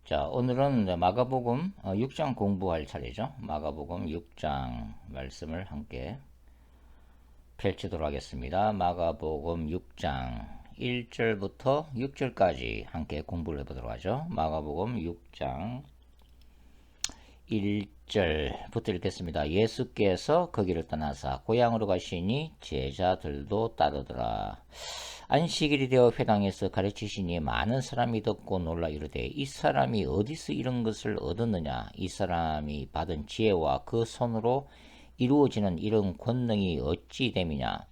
자, 오늘은 이제 마가복음 6장 공부할 차례죠. 마가복음 6장 말씀을 함께 펼치도록 하겠습니다. 마가복음 6장 1절부터 6절까지 함께 공부를 해보도록 하죠. 마가복음 6장 1절부터 읽겠습니다. 예수께서 거기를 떠나사 고향으로 가시니 제자들도 따르더라. 안식일이 되어 회당에서 가르치시니 많은 사람이 듣고 놀라 이르되 이 사람이 어디서 이런 것을 얻었느냐. 이 사람이 받은 지혜와 그 손으로 이루어지는 이런 권능이 어찌 됨이냐.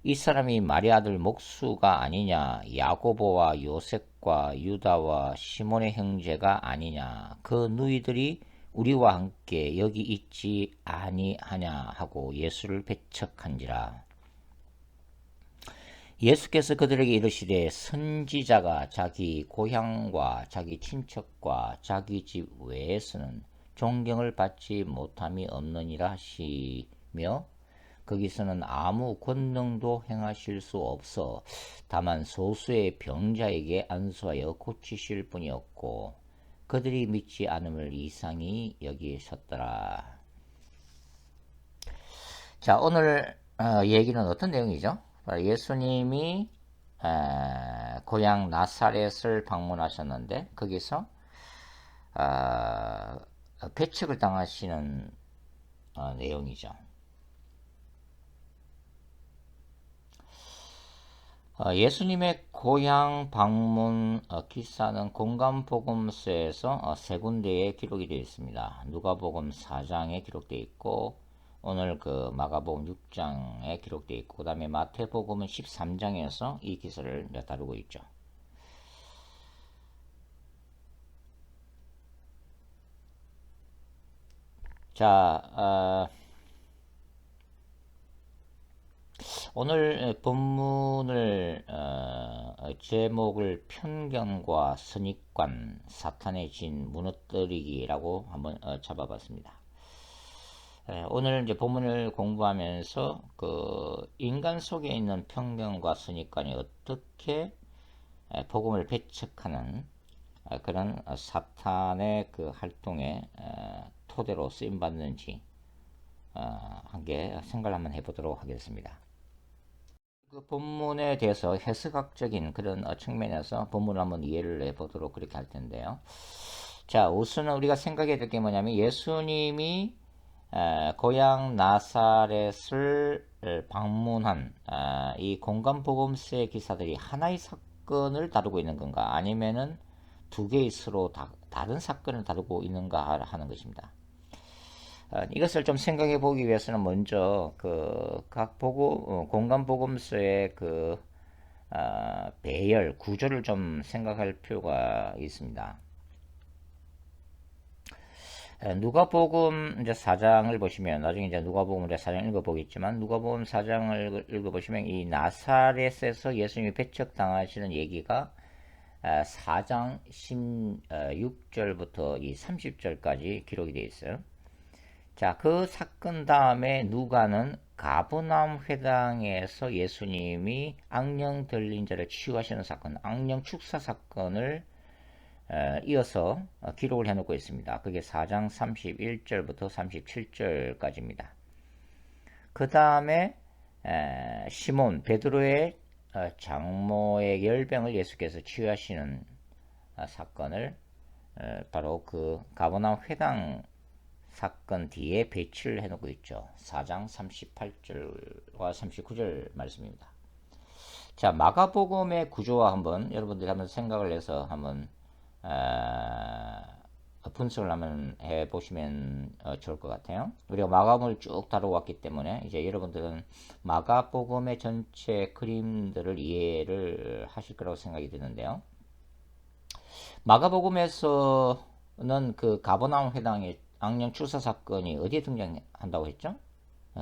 이 사람이 마리 아들 목수가 아니냐. 야고보와 요셉과 유다와 시몬의 형제가 아니냐. 그 누이들이 우리와 함께 여기 있지 아니하냐 하고 예수를 배척한지라. 예수께서 그들에게 이르시되 선지자가 자기 고향과 자기 친척과 자기 집 외에서는 존경을 받지 못함이 없느니라 하시며 거기서는 아무 권능도 행하실 수 없어 다만 소수의 병자에게 안수하여 고치실 뿐이었고 그들이 믿지 않음을 이상히 여기셨더라. 자, 오늘 얘기는 어떤 내용이죠? 예수님이 고향 나사렛을 방문하셨는데 거기서 배척을 당하시는 내용이죠. 예수님의 고향 방문 기사는 공간복음서에서 세 군데에 기록이 되어 있습니다. 누가복음 4장에 기록되어 있고 오늘 그 마가복음 6장에 기록되어 있고 그 다음에 마태복음은 13장에서 이 기사를 다루고 있죠. 자, 오늘 본문을 제목을 편견과 선입관, 사탄의 진 무너뜨리기라고 한번 잡아봤습니다. 오늘 이제 본문을 공부하면서 그 인간 속에 있는 편견과 선입관이 어떻게 복음을 배척하는 그런 사탄의 그 활동의 토대로 쓰임 받는지 함께 생각을 한번 해보도록 하겠습니다. 그 본문에 대해서 해석학적인 그런 측면에서 본문을 한번 이해를 해보도록 그렇게 할 텐데요. 자, 우선 우리가 생각해야 될 게 뭐냐면 예수님이 고향 나사렛을 방문한 이 공간복음서의 기사들이 하나의 사건을 다루고 있는 건가 아니면은 두 개의 서로 다른 사건을 다루고 있는가 하는 것입니다. 이것을 좀 생각해 보기 위해서는 먼저 그 각 공간 복음서의 그 배열 구조를 좀 생각할 필요가 있습니다. 누가복음 이제 4장을 보시면 나중에 이제 누가복음 이제 4장 읽어보겠지만 누가복음 4장을 읽어보시면 이 나사렛에서 예수님이 배척당하시는 얘기가 4장 16절부터 이 30절까지 기록이 되어 있어요. 자, 그 사건 다음에 누가는 가버나움 회당에서 예수님이 악령 들린 자를 치유하시는 사건, 악령 축사 사건을 이어서 기록을 해놓고 있습니다. 그게 4장 31절부터 37절까지입니다. 그 다음에 시몬 베드로의 장모의 열병을 예수께서 치유하시는 사건을 바로 그 가버나움 회당 사건 뒤에 배치를 해놓고 있죠. 4장 38절과 39절 말씀입니다. 자, 마가복음의 구조와 한번 여러분들이 한번 생각을 해서 한번 분석을 한번 해보시면 좋을 것 같아요. 우리가 마가복음을 쭉 다뤄왔기 때문에 이제 여러분들은 마가복음의 전체 그림들을 이해를 하실 거라고 생각이 드는데요. 마가복음에서는 그 가버나움 회당의 악령 추사 사건이 어디에 등장한다고 했죠?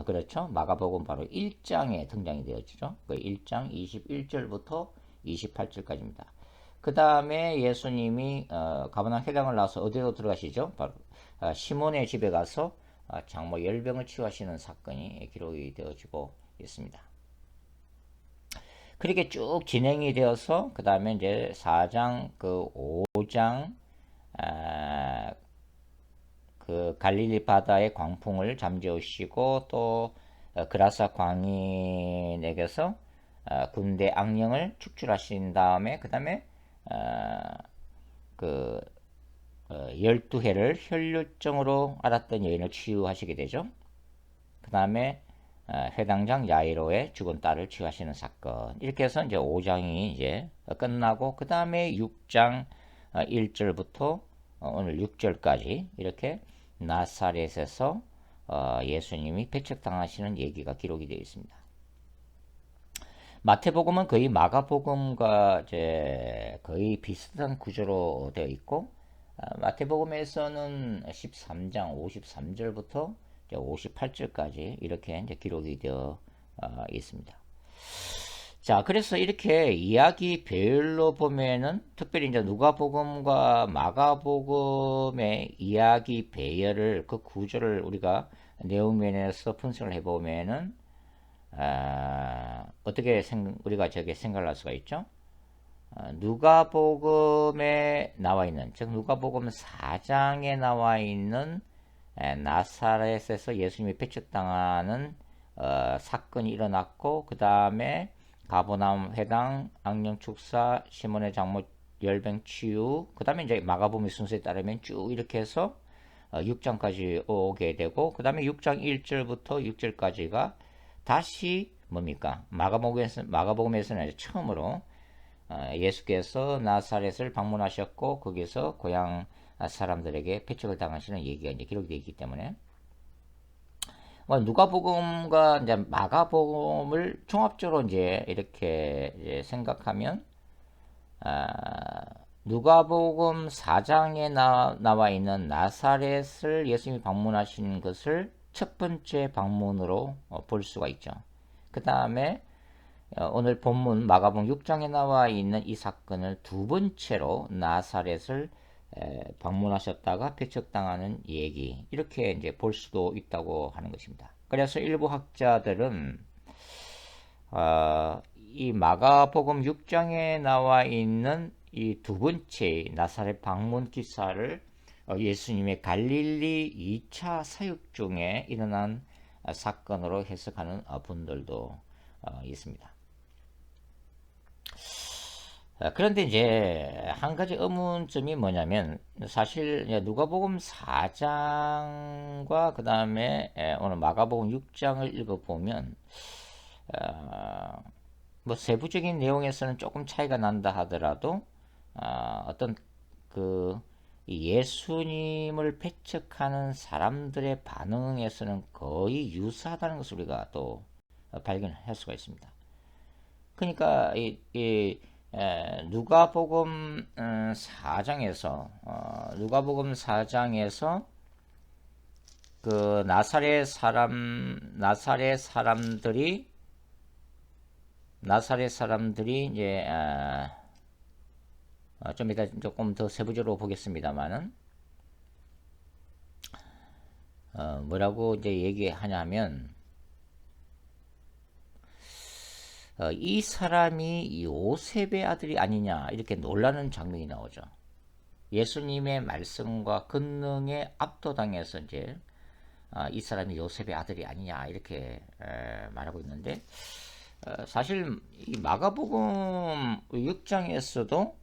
그렇죠. 마가복음 바로 1장에 등장이 되었죠. 그 1장 21절부터 28절까지입니다. 그 다음에 예수님이 가버나움 회당을 나와서 어디로 들어가시죠? 바로 시몬의 집에 가서 장모 열병을 치유하시는 사건이 기록이 되어지고 있습니다. 그렇게 쭉 진행이 되어서 그 다음에 이제 4장 그 5장 아, 그 갈릴리 바다의 광풍을 잠재우시고 또 그라사 광인에게서 군대 악령을 축출하신 다음에 그 다음에 그 12해를 혈류증으로 앓았던 여인을 치유하시게 되죠. 그 다음에 해당장 야이로의 죽은 딸을 치유하시는 사건. 이렇게 해서 이제 5장이 이제 끝나고 그 다음에 6장 1절부터 오늘 6절까지 이렇게 나사렛에서 예수님이 배척당하시는 얘기가 기록이 되어 있습니다. 마태복음은 거의 마가복음과 이제 거의 비슷한 구조로 되어 있고 마태복음에서는 13장 53절부터 58절까지 이렇게 이제 기록이 되어 있습니다. 자, 그래서 이렇게 이야기 배열로 보면은 특별히 이제 누가복음과 마가복음의 이야기 배열을 그 구조를 우리가 내용면에서 분석을 해보면은 어떻게 우리가 저게 생각을 할 수가 있죠? 누가복음에 나와 있는, 즉 누가복음 4장에 나와 있는 나사렛에서 예수님이 배척당하는 사건이 일어났고 그 다음에 가버나움 회당 악령 축사 시몬의 장모 열병 치유 그 다음에 이제 마가복음의 순서에 따르면 쭉 이렇게 해서 6장까지 오게 되고 그 다음에 6장 1절부터 6절까지가 다시 뭡니까? 마가복음에서는 처음으로 예수께서 나사렛을 방문하셨고 거기서 고향 사람들에게 배척을 당하시는 얘기가 이제 기록되어 있기 때문에 누가복음과 이제 마가복음을 종합적으로 이제 이렇게 이제 생각하면 누가복음 4장에 나와 있는 나사렛을 예수님이 방문하신 것을 첫 번째 방문으로 볼 수가 있죠. 그 다음에 오늘 본문 마가복음 6장에 나와 있는 이 사건을 두 번째로 나사렛을 방문하셨다가 배척당하는 얘기 이렇게 이제 볼 수도 있다고 하는 것입니다. 그래서 일부 학자들은 이 마가복음 6장에 나와 있는 이 두 번째 나사렛 방문 기사를 예수님의 갈릴리 2차 사역 중에 일어난 사건으로 해석하는 분들도 있습니다. 그런데 이제 한 가지 의문점이 뭐냐면 사실 누가복음 4장과 그 다음에 오늘 마가복음 6장을 읽어보면 뭐 세부적인 내용에서는 조금 차이가 난다 하더라도 어떤 그 예수님을 배척하는 사람들의 반응에서는 거의 유사하다는 것을 우리가 또 발견할 수가 있습니다. 그러니까 누가복음 4장에서 그 나사렛 사람들이 이제 좀 이따 조금 더 세부적으로 보겠습니다만은 뭐라고 이제 얘기하냐면 이 사람이 요셉의 아들이 아니냐 이렇게 놀라는 장면이 나오죠. 예수님의 말씀과 권능에 압도당해서 이제 이 사람이 요셉의 아들이 아니냐 이렇게 말하고 있는데 사실 이 마가복음 6장에서도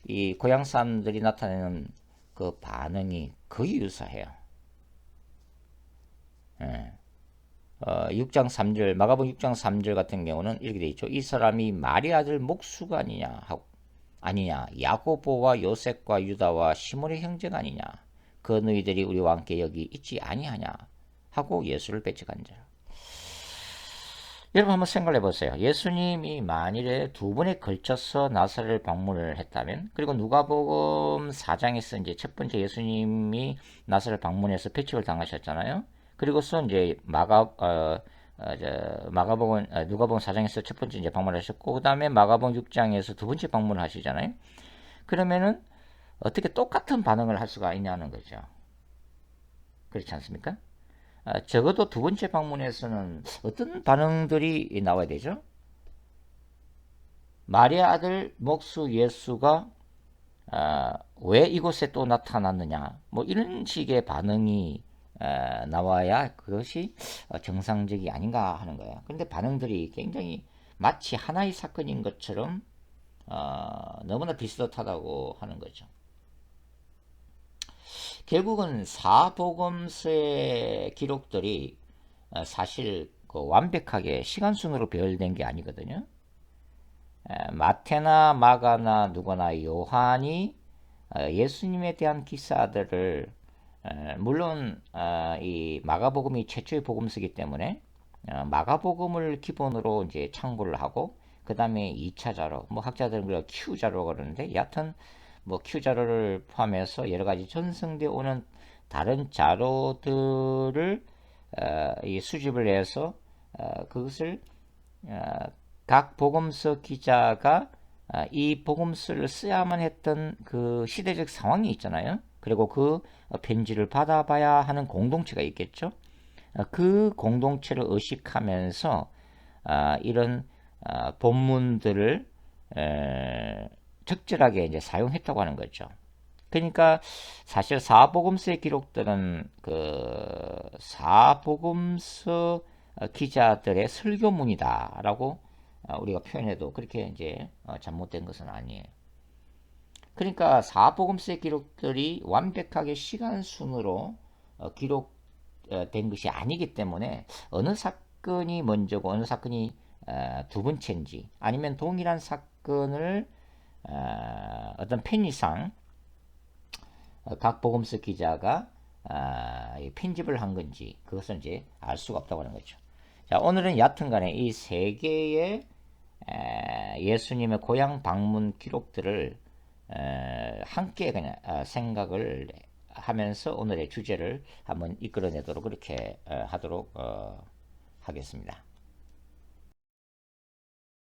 이 고향 사람들이 나타내는 그 반응이 거의 유사해요. 6장 3절 마가복음 6장 3절 같은 경우는 이렇게 되어 있죠. 이 사람이 마리 아들 목수가 아니냐 야고보와 요셉과 유다와 시몬의 형제가 아니냐 그 너희들이 우리와 함께 여기 있지 아니하냐 하고 예수를 배척한 자. 여러분 한번 생각을 해보세요. 예수님이 만일에 두 번에 걸쳐서 나사렛을 방문을 했다면 그리고 누가복음 4장에서 이제 첫 번째 예수님이 나사렛을 방문해서 배척을 당하셨잖아요. 그리고서 이제 누가복음 4장에서 첫 번째 이제 방문하셨고 그 다음에 마가복음 6장에서 두 번째 방문을 하시잖아요. 그러면은 어떻게 똑같은 반응을 할 수가 있냐는 거죠. 그렇지 않습니까? 적어도 두 번째 방문에서는 어떤 반응들이 나와야 되죠? 마리아 아들 목수 예수가 왜 이곳에 또 나타났느냐 뭐 이런 식의 반응이 나와야 그것이 정상적이 아닌가 하는 거예요. 그런데 반응들이 굉장히 마치 하나의 사건인 것처럼 너무나 비슷하다고 하는 거죠. 결국은 사복음서의 기록들이 사실 그 완벽하게 시간순으로 배열된 게 아니거든요. 마태나 마가나 누가나 요한이 예수님에 대한 기사들을 물론 이 마가복음이 최초의 복음서이기 때문에 마가복음을 기본으로 이제 참고를 하고 그 다음에 2차 자료, 뭐 학자들은 그걸 Q 자료라고 그러는데 여하튼 뭐 Q 자료를 포함해서 여러 가지 전승되어 오는 다른 자료들을 이 수집을 해서 그것을 각 복음서 기자가 이 복음서를 써야만 했던 그 시대적 상황이 있잖아요. 그리고 그 편지를 받아봐야 하는 공동체가 있겠죠. 그 공동체를 의식하면서 이런 본문들을 적절하게 이제 사용했다고 하는 거죠. 그러니까 사실 사복음서의 기록들은 그 사복음서 기자들의 설교문이다라고 우리가 표현해도 그렇게 이제 잘못된 것은 아니에요. 그러니까 사복음서의 기록들이 완벽하게 시간순으로 기록된 것이 아니기 때문에 어느 사건이 먼저고 어느 사건이 두 번째인지 아니면 동일한 사건을 어떤 편의상 각 복음서 기자가 편집을 한 건지 그것은 이제 알 수가 없다고 하는 거죠. 자, 오늘은 여하튼간에 이 세 개의 예수님의 고향 방문 기록들을 함께 그냥 생각을 하면서 오늘의 주제를 한번 이끌어내도록 그렇게 하도록 하겠습니다.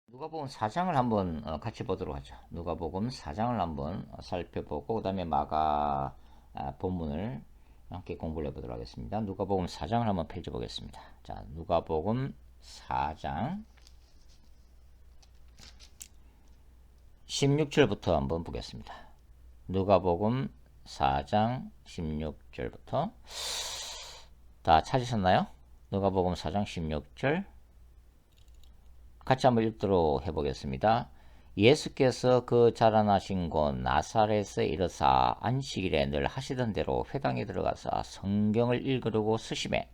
누가복음 4장을 한번 같이 보도록 하죠. 누가복음 4장을 한번 살펴보고 그 다음에 마가 본문을 함께 공부를 해보도록 하겠습니다. 누가복음 4장을 한번 펼쳐보겠습니다. 자, 누가복음 4장 16절부터 한번 보겠습니다. 누가복음 4장 16절부터 다 찾으셨나요? 누가복음 4장 16절 같이 한번 읽도록 해보겠습니다. 예수께서 그 자라나신 곳 나사렛에 이르사 안식일에 늘 하시던 대로 회당에 들어가서 성경을 읽으려고 쓰심에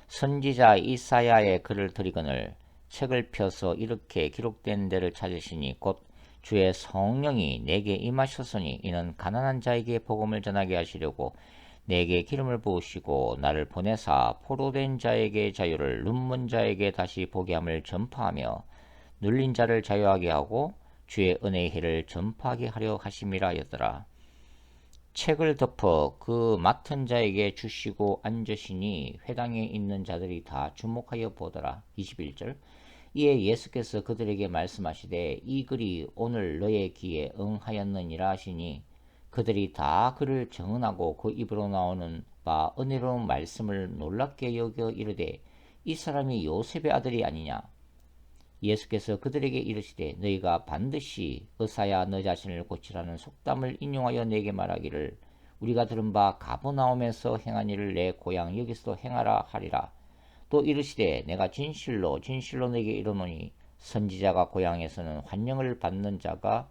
선지자 이사야의 글을 들이거늘 책을 펴서 이렇게 기록된 데를 찾으시니 곧 주의 성령이 내게 임하셨으니 이는 가난한 자에게 복음을 전하게 하시려고 내게 기름을 부으시고 나를 보내사 포로된 자에게 자유를 눈먼 자에게 다시 보게 함을 전파하며 눌린 자를 자유하게 하고 주의 은혜의 해를 전파하게 하려 하심이라 하였더라. 책을 덮어 그 맡은 자에게 주시고 앉으시니 회당에 있는 자들이 다 주목하여 보더라. 21절 이에 예수께서 그들에게 말씀하시되 이 글이 오늘 너의 귀에 응하였느니라 하시니 그들이 다 그를 정언하고 그 입으로 나오는 바 은혜로운 말씀을 놀랍게 여겨 이르되 이 사람이 요셉의 아들이 아니냐. 예수께서 그들에게 이르시되 너희가 반드시 의사야 너 자신을 고치라는 속담을 인용하여 내게 말하기를 우리가 들은 바 가버나움에서 행한 일을 내 고향 여기서도 행하라 하리라. 또 이르시되 내가 진실로 너에게 이르노니 선지자가 고향에서는 환영을 받는 자가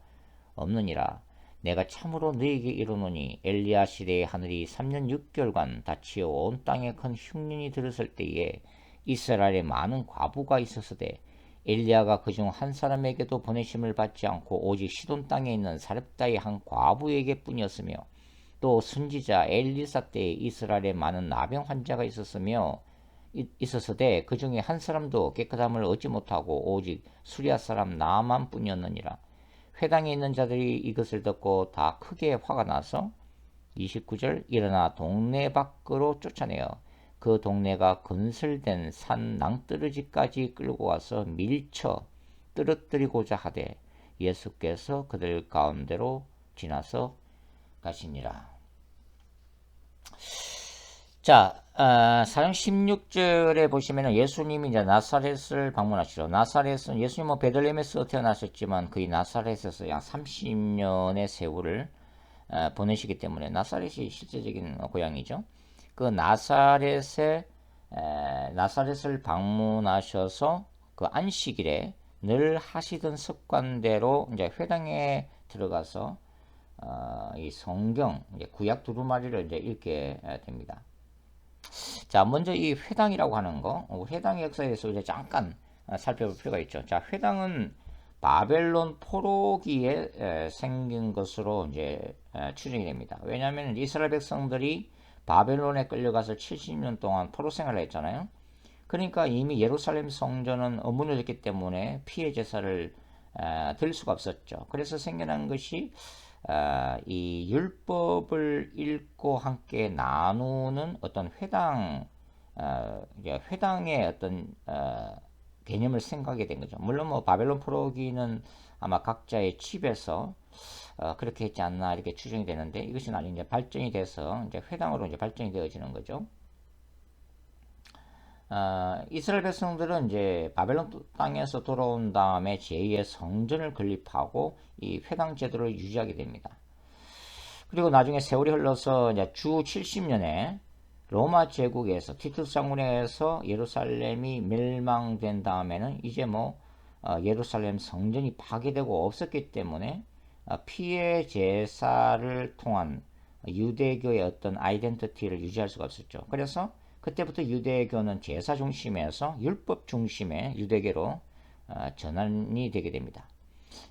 없느니라. 내가 참으로 너에게 이르노니 엘리야 시대의 하늘이 3년 6개월간 닫히어 온 땅에 큰 흉년이 들었을 때에 이스라엘에 많은 과부가 있었으되 엘리야가 그중 한 사람에게도 보내심을 받지 않고 오직 시돈 땅에 있는 사렙다의 한 과부에게 뿐이었으며 또 선지자 엘리사 때에 이스라엘에 많은 나병 환자가 있었으되 그 중에 한 사람도 깨끗함을 얻지 못하고 오직 수리아 사람 나만 뿐이었느니라. 회당에 있는 자들이 이것을 듣고 다 크게 화가 나서 29절 일어나 동네 밖으로 쫓아내어 그 동네가 건설된 산 낭떠러지까지 끌고 와서 밀쳐 떨어뜨리고자 하되 예수께서 그들 가운데로 지나서 가시니라. 자, 4장 16절에 보시면 예수님이 이제 나사렛을 방문하시죠. 나사렛은 예수님은 베들레헴에서 태어나셨지만 그의 나사렛에서 약 30년의 세월을 보내시기 때문에 나사렛이 실제적인 고향이죠. 그 나사렛을 방문하셔서 그 안식일에 늘 하시던 습관대로 이제 회당에 들어가서 이 성경 이제 구약 두루마리를 이제 읽게 됩니다. 자, 먼저 이 회당이라고 하는 거, 회당의 역사에 대해서 이제 잠깐 살펴볼 필요가 있죠. 자, 회당은 바벨론 포로기에 생긴 것으로 이제 추정이 됩니다. 왜냐하면 이스라엘 백성들이 바벨론에 끌려가서 70년 동안 포로 생활을 했잖아요. 그러니까 이미 예루살렘 성전은 무너졌기 때문에 피해 제사를 드릴 수가 없었죠. 그래서 생겨난 것이 이 율법을 읽고 함께 나누는 어떤 회당의 어떤 개념을 생각하게 된 거죠. 물론 뭐 바벨론 포로기는 아마 각자의 집에서 그렇게 했지 않나 이렇게 추정이 되는데 이것이 나중에 이제 발전이 돼서 이제 회당으로 이제 발전이 되어지는 거죠. 이스라엘 백성들은 이제 바벨론 땅에서 돌아온 다음에 제2의 성전을 건립하고 이 회당 제도를 유지하게 됩니다. 그리고 나중에 세월이 흘러서 이제 주 70년에 로마 제국에서 티투스 장군에서 예루살렘이 멸망된 다음에는 이제 뭐 예루살렘 성전이 파괴되고 없었기 때문에 피해 제사를 통한 유대교의 어떤 아이덴티티를 유지할 수가 없었죠. 그래서 그때부터 유대교는 제사 중심에서 율법 중심의 유대교로 전환이 되게 됩니다.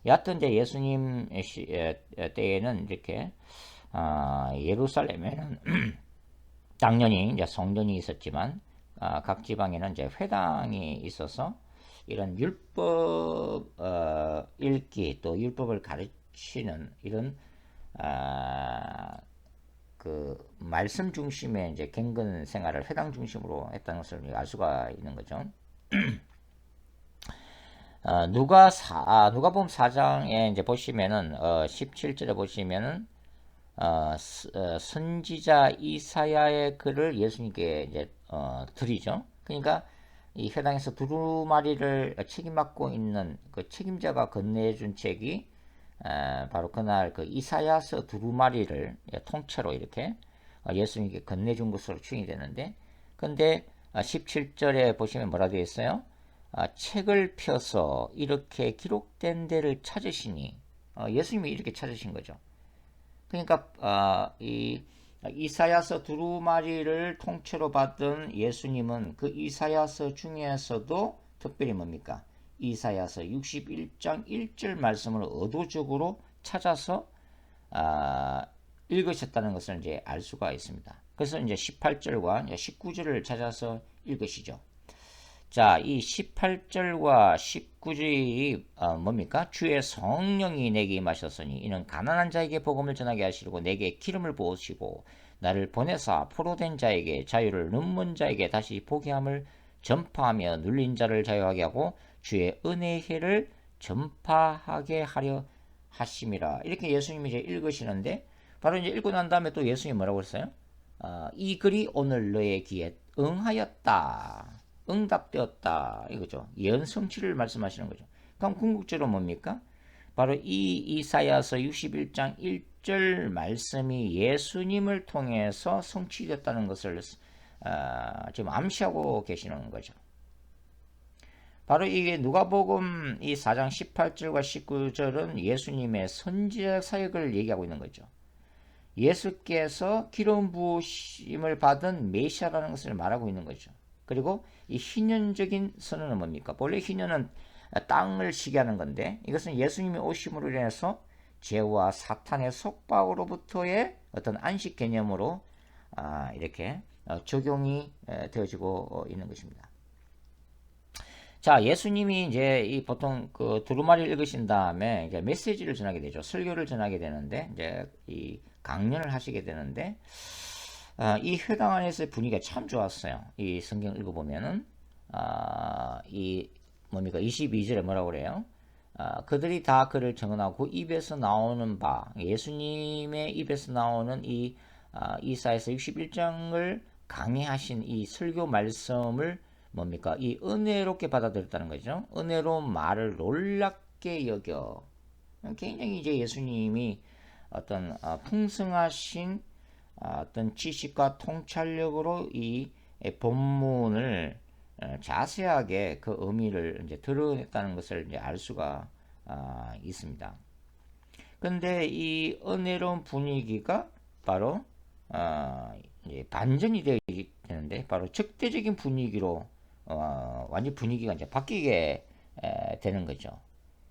여하튼 이제 예수님 때에는 이렇게 예루살렘에는 당연히 이제 성전이 있었지만 각 지방에는 이제 회당이 있어서 이런 율법 읽기 또 율법을 가르치는 이런 그 말씀 중심의 이제 경건 생활을 회당 중심으로 했다는 것을 알 수가 있는 거죠. 누가복음 4장에 이제 보시면은 17절에 보시면은 선지자 이사야의 글을 예수님께 이제 드리죠. 그러니까 이 회당에서 두루마리를 책임맡고 있는 그 책임자가 건네준 책이 바로 그날 그 이사야서 두루마리를 통째로 이렇게 예수님께 건네준 것으로 추정이 되는데, 근데 17절에 보시면 뭐라 되어 있어요? 책을 펴서 이렇게 기록된 데를 찾으시니, 예수님이 이렇게 찾으신 거죠. 그러니까 이 이사야서 두루마리를 통째로 받은 예수님은 그 이사야서 중에서도 특별히 뭡니까? 이사야서 61장 1절 말씀을 의도적으로 찾아서 읽으셨다는 것을 이제 알 수가 있습니다. 그래서 이제 18절과 19절을 찾아서 읽으시죠. 자, 이 18절과 19절이 뭡니까? 주의 성령이 내게 임하셨으니 이는 가난한 자에게 복음을 전하게 하시고 내게 기름을 부으시고 나를 보내사 포로된 자에게 자유를 눈먼 자에게 다시 보게 함을 전파하며 눌린 자를 자유하게 하고 주의 은혜의 해를 전파하게 하려 하심이라. 이렇게 예수님이 이제 읽으시는데, 바로 이제 읽고 난 다음에 또 예수님이 뭐라고 했어요? 이 글이 오늘 너의 귀에 응하였다. 응답되었다. 이거죠. 예언 성취를 말씀하시는 거죠. 그럼 궁극적으로 뭡니까? 바로 이 이사야서 61장 1절 말씀이 예수님을 통해서 성취됐다는 것을 지금 암시하고 계시는 거죠. 바로 이게 누가복음 이 4장 18절과 19절은 예수님의 선지자 사역을 얘기하고 있는 거죠. 예수께서 기름 부으심을 받은 메시아라는 것을 말하고 있는 거죠. 그리고 이 희년적인 선언은 뭡니까? 본래 희년은 땅을 시기하는 건데 이것은 예수님이 오심으로 인해서 죄와 사탄의 속박으로부터의 어떤 안식 개념으로 이렇게 적용이 되어지고 있는 것입니다. 자, 예수님이 이제 이 보통 그 두루마리를 읽으신 다음에 이제 메시지를 전하게 되죠. 설교를 전하게 되는데 이제 이 강연을 하시게 되는데 이 회당 안에서의 분위기가 참 좋았어요. 이 성경 읽어보면은 이 뭡니까 22절에 뭐라고 그래요? 그들이 다 그를 정언하고 입에서 나오는 바 예수님의 입에서 나오는 이 이사야서 61장을 강의하신 이 설교 말씀을 뭡니까? 이 은혜롭게 받아들였다는 거죠. 은혜로운 말을 놀랍게 여겨. 굉장히 이제 예수님이 어떤 풍성하신 어떤 지식과 통찰력으로 이 본문을 자세하게 그 의미를 이제 드러냈다는 것을 이제 알 수가 있습니다. 근데 이 은혜로운 분위기가 바로 이제 반전이 되는데 바로 적대적인 분위기로 완전 분위기가 이제 바뀌게 되는 거죠.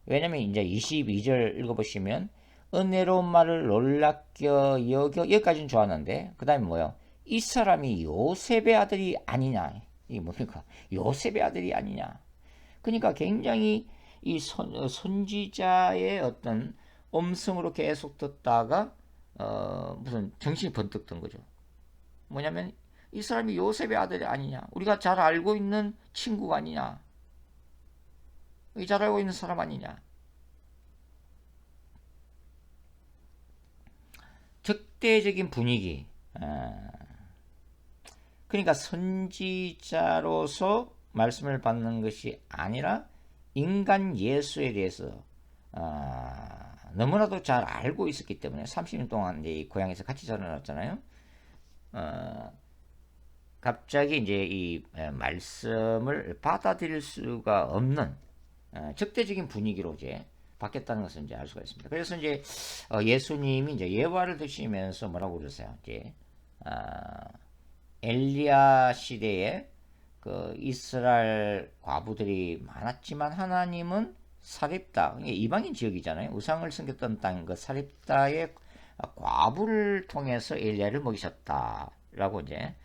왜냐면 이제 22절 읽어보시면 은혜로운 말을 놀랍게 여겨 여기까지는 좋았는데 그 다음에 뭐요? 이 사람이 요셉의 아들이 아니냐. 이게 뭡니까? 요셉의 아들이 아니냐. 그러니까 굉장히 이 선지자의 어떤 음성으로 계속 듣다가 무슨 정신이 번뜩 든 거죠. 뭐냐면 이 사람이 요셉의 아들이 아니냐. 우리가 잘 알고 있는 친구가 아니냐. 잘 알고 있는 사람 아니냐. 적대적인 분위기. 그러니까 선지자로서 말씀을 받는 것이 아니라 인간 예수에 대해서 너무나도 잘 알고 있었기 때문에 30년 동안 이제 이 고향에서 같이 자라났잖아요. 갑자기 이제 이 말씀을 받아들일 수가 없는 적대적인 분위기로 이제 바뀌었다는 것을 이제 알 수가 있습니다. 그래서 이제 예수님이 이제 예화를 드시면서 뭐라고 그러세요? 이제 엘리야 시대에 그 이스라엘 과부들이 많았지만 하나님은 사렙다, 이방인 지역이잖아요. 우상을 섬겼던 땅, 그 사렙다의 과부를 통해서 엘리야를 먹이셨다라고 이제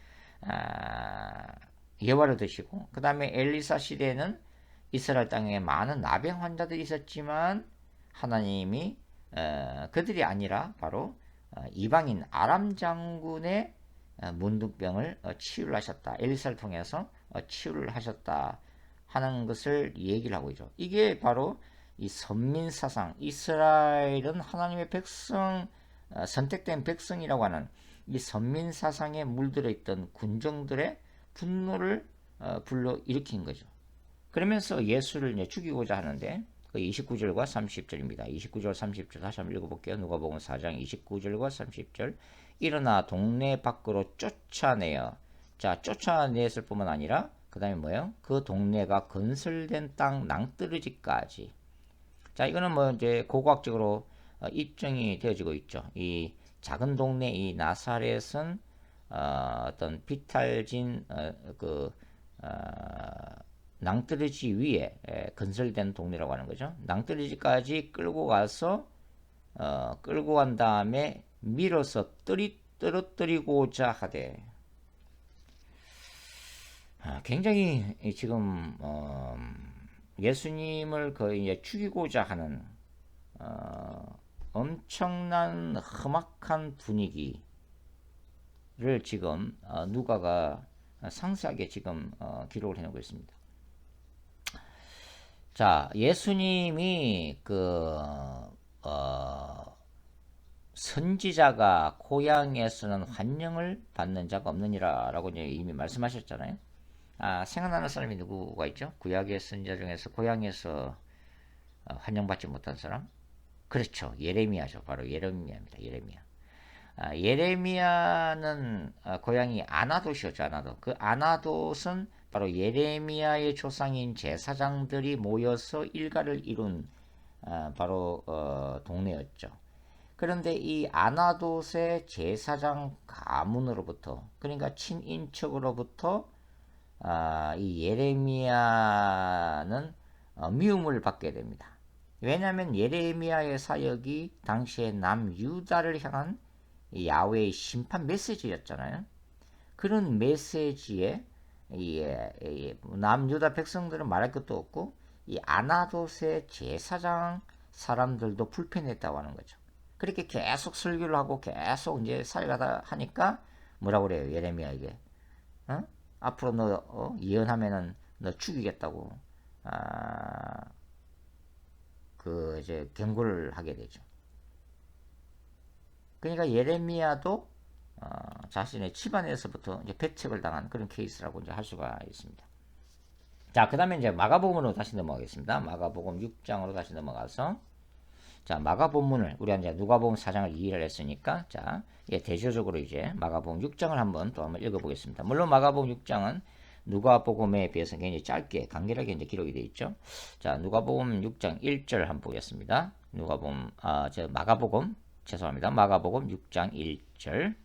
예화를 드시고, 그 다음에 엘리사 시대에는 이스라엘 땅에 많은 나병 환자들이 있었지만 하나님이 그들이 아니라 바로 이방인 아람 장군의 문둥병을 치유를 하셨다. 엘리사를 통해서 치유를 하셨다 하는 것을 얘기를 하고 있죠. 이게 바로 이 선민사상, 이스라엘은 하나님의 백성, 선택된 백성이라고 하는 이 선민사상에 물들어 있던 군정들의 분노를 불러일으킨 거죠. 그러면서 예수를 이제 죽이고자 하는데 그 29절과 30절입니다. 29절 30절 다시 한번 읽어볼게요. 누가복음 4장 29절과 30절. 일어나 동네 밖으로 쫓아내어, 자, 쫓아냈을 뿐만 아니라 그 다음에 뭐예요? 그 동네가 건설된 땅 낭떠러지까지. 자, 이거는 뭐 이제 고고학적으로 입증이 되어지고 있죠. 이 작은 동네 이 나사렛은 어떤 비탈진 낭떠러지 위에 건설된 동네라고 하는 거죠. 낭떠러지까지 끌고 가서 끌고 간 다음에 밀어서 떨어뜨리고자 하되, 굉장히 지금 예수님을 거의 이제 죽이고자 하는 엄청난 험악한 분위기를 지금 누가가 상세하게 지금 기록을 해놓고 있습니다. 자, 예수님이 선지자가 고향에서는 환영을 받는 자가 없느니라 라고 이제 이미 말씀하셨잖아요. 생각나는 사람이 누구가 있죠? 구약의 선지자 중에서 고향에서 환영받지 못한 사람? 그렇죠. 예레미야죠. 바로 예레미야입니다. 예레미야. 예레미야는 고향이 아나돗이었죠. 아나돗. 그 아나돗은 바로 예레미야의 조상인 제사장들이 모여서 일가를 이룬 바로 동네였죠. 그런데 이 아나돗의 제사장 가문으로부터, 그러니까 친인척으로부터 이 예레미야는 미움을 받게 됩니다. 왜냐하면 예레미야의 사역이 당시에 남유다를 향한 야훼의 심판 메시지였잖아요. 그런 메시지에 남유다 백성들은 말할 것도 없고 이 아나돗의 제사장 사람들도 불편했다고 하는 거죠. 그렇게 계속 설교를 하고 계속 이제 살가다 하니까 뭐라고 그래요? 예레미야에게 앞으로 너 예언하면은 너 죽이겠다고 이제 경고를 하게 되죠. 그러니까 예레미야도 자신의 집안에서부터 이제 배척을 당한 그런 케이스라고 이제 할 수가 있습니다. 자, 그 다음에 이제 마가복음으로 다시 넘어가겠습니다. 마가복음 6장으로 다시 넘어가서 자, 마가복음을 우리가 이제 누가복음 4장을 이해를 했으니까 자, 예, 대조적으로 이제 마가복음 6장을 한번 읽어보겠습니다. 물론 마가복음 6장은 누가복음에 비해서 굉장히 짧게 간결하게 이제 기록이 되어 있죠. 자, 누가복음 6장 1절 한번 보겠습니다. 마가복음 죄송합니다. 마가복음 6장 1절.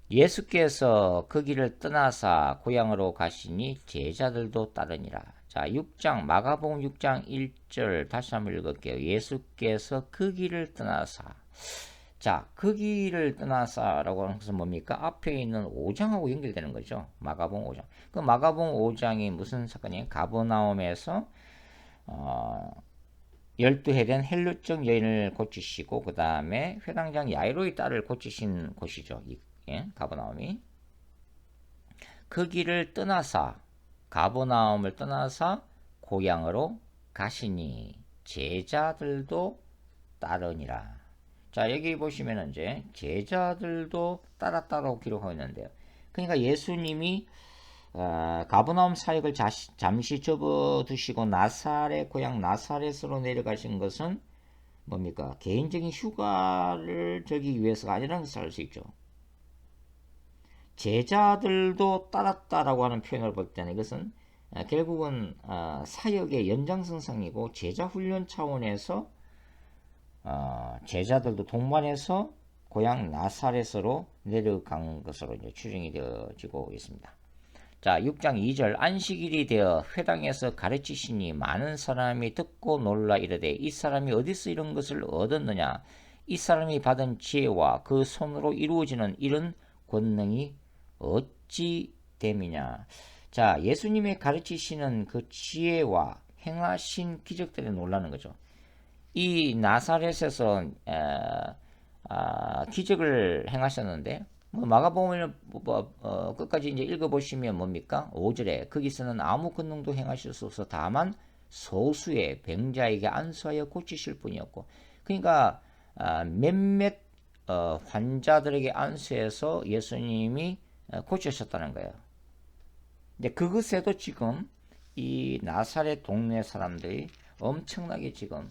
예수께서 그 길을 떠나사 고향으로 가시니 제자들도 따르니라. 자, 6장 마가복음 6장 1절 다시 한번 읽을게요. 예수께서 그 길을 떠나사. 자, 그 길을 떠나사라고 하는 것은 뭡니까? 앞에 있는 5장하고 연결되는 거죠. 마가복음 5장. 그 마가복음 5장이 무슨 사건이에요? 가버나움에서 12해 된 헬루적 여인을 고치시고 그 다음에 회당장 야이로의 딸을 고치신 곳이죠. 가버나움이. 그 길을 떠나사 가버나움을 떠나사 고향으로 가시니 제자들도 따르니라. 자, 여기 보시면 이제 제자들도 따랐다고 기록하고 있는데요. 그러니까 예수님이 가버나움 사역을 잠시 접어두시고 나사렛 고향 나사렛으로 내려가신 것은 뭡니까? 개인적인 휴가를 저기 위해서가 아니라는 것을 알 수 있죠. 제자들도 따랐다라고 하는 표현을 볼 때는 이것은 결국은 사역의 연장선상이고 제자 훈련 차원에서 제자들도 동반해서 고향 나사렛으로 내려간 것으로 이제 추정이 되어지고 있습니다. 자, 6장 2절 안식일이 되어 회당에서 가르치시니 많은 사람이 듣고 놀라 이르되 이 사람이 어디서 이런 것을 얻었느냐? 이 사람이 받은 지혜와 그 손으로 이루어지는 이런 권능이 어찌 됨이냐? 자, 예수님의 가르치시는 그 지혜와 행하신 기적들에 놀라는 거죠. 이 나사렛에서 기적을 행하셨는데 마가복음을 끝까지 이제 읽어보시면 뭡니까? 5절에 거기서는 아무 권능도 행하실 수 없어 다만 소수의 병자에게 안수하여 고치실 뿐이었고, 그러니까 몇몇 환자들에게 안수해서 예수님이 고치셨다는 거예요. 근데 그것에도 지금 이 나사렛 동네 사람들이 엄청나게 지금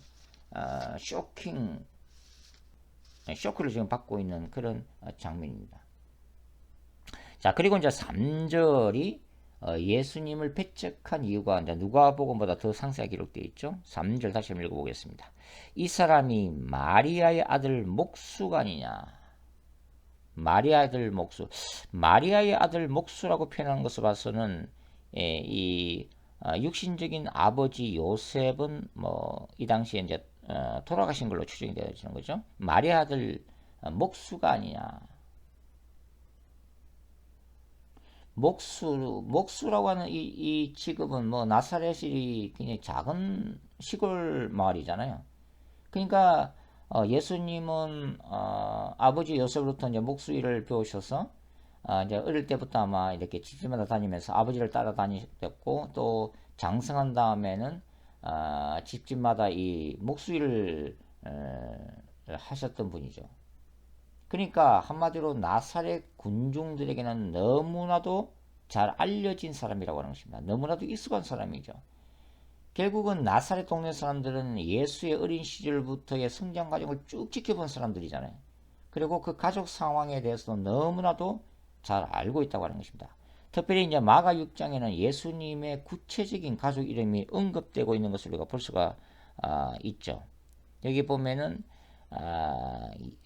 쇼크를 지금 받고 있는 그런 장면입니다. 자, 그리고 이제 3절이 예수님을 배척한 이유가 이제 누가복음보다 더 상세하게 기록되어 있죠. 3절 다시 한번 읽어보겠습니다. 이 사람이 마리아의 아들 목수가 아니냐. 마리아의 아들 목수라고 표현한 것을 봐서는 이 육신적인 아버지 요셉은 뭐 이 당시에 이제 돌아가신 걸로 추정이 되어지는 거죠. 마리아 아들 목수가 아니냐. 목수라고 하는 이 직업은 뭐 나사렛이 굉장히 작은 시골 마을이잖아요. 그러니까 예수님은 아버지 요셉으로부터 이제 목수 일을 배우셔서 이제 어릴 때부터 아마 이렇게 집집마다 다니면서 아버지를 따라다니셨고 또 장성한 다음에는 집집마다 이 목수 일을 하셨던 분이죠. 그러니까 한마디로 나사렛 군중들에게는 너무나도 잘 알려진 사람이라고 하는 것입니다. 너무나도 익숙한 사람이죠. 결국은 나사렛 동네 사람들은 예수의 어린 시절부터의 성장 과정을 쭉 지켜본 사람들이잖아요. 그리고 그 가족 상황에 대해서도 너무나도 잘 알고 있다고 하는 것입니다. 특별히 이제 마가 6장에는 예수님의 구체적인 가족 이름이 언급되고 있는 것을 우리가 볼 수가 있죠. 여기 보면은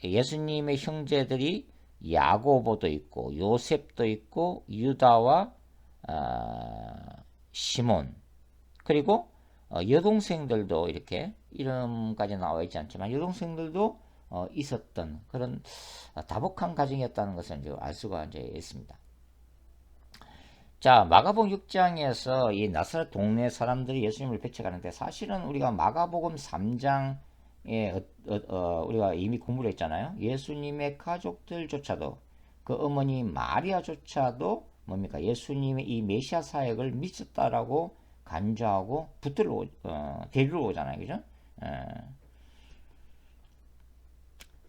예수님의 형제들이 야고보도 있고 요셉도 있고 유다와 시몬, 그리고 여동생들도 이렇게 이름까지 나와 있지 않지만 여동생들도 있었던 그런 다복한 가정이었다는 것을 이제 알 수가 이제 있습니다. 자, 마가복음 6장에서 이 나사렛 동네 사람들이 예수님을 배척하는데 사실은 우리가 마가복음 3장 우리가 이미 공부를 했잖아요. 예수님의 가족들조차도 그 어머니 마리아조차도 뭡니까? 예수님의 이 메시아 사역을 미쳤다라고 간주하고 데리러 오잖아요. 그죠?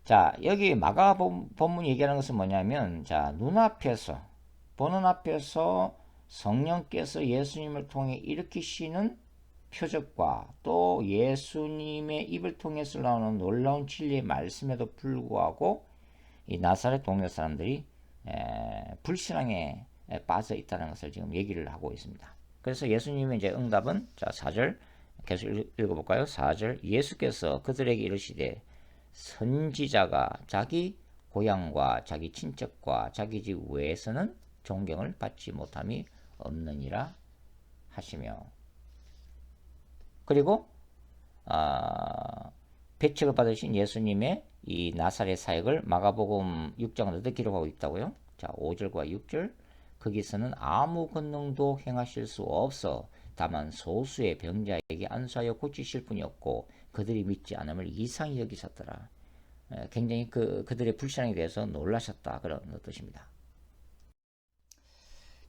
자, 여기 마가복음 얘기하는 것은 뭐냐면, 자, 보는 앞에서 성령께서 예수님을 통해 일으키시는 표적과 또 예수님의 입을 통해서 나오는 놀라운 진리의 말씀에도 불구하고 이 나사렛 동네 사람들이 불신앙에 빠져 있다는 것을 지금 얘기를 하고 있습니다. 그래서 예수님의 이제 응답은 자 4절 계속 읽어볼까요? 4절 예수께서 그들에게 이르시되 선지자가 자기 고향과 자기 친척과 자기 집 외에서는 존경을 받지 못함이 없느니라 하시며 그리고 배척을 받으신 예수님의 이 나사렛 사역을 마가복음 6장에도 기록하고 있다고요. 자 5절과 6절 거기서는 아무 권능도 행하실 수 없어 다만 소수의 병자에게 안수하여 고치실 뿐이었고 그들이 믿지 않음을 이상히 여기셨더라. 굉장히 그들의 불신앙에 대해서 놀라셨다 그런 뜻입니다.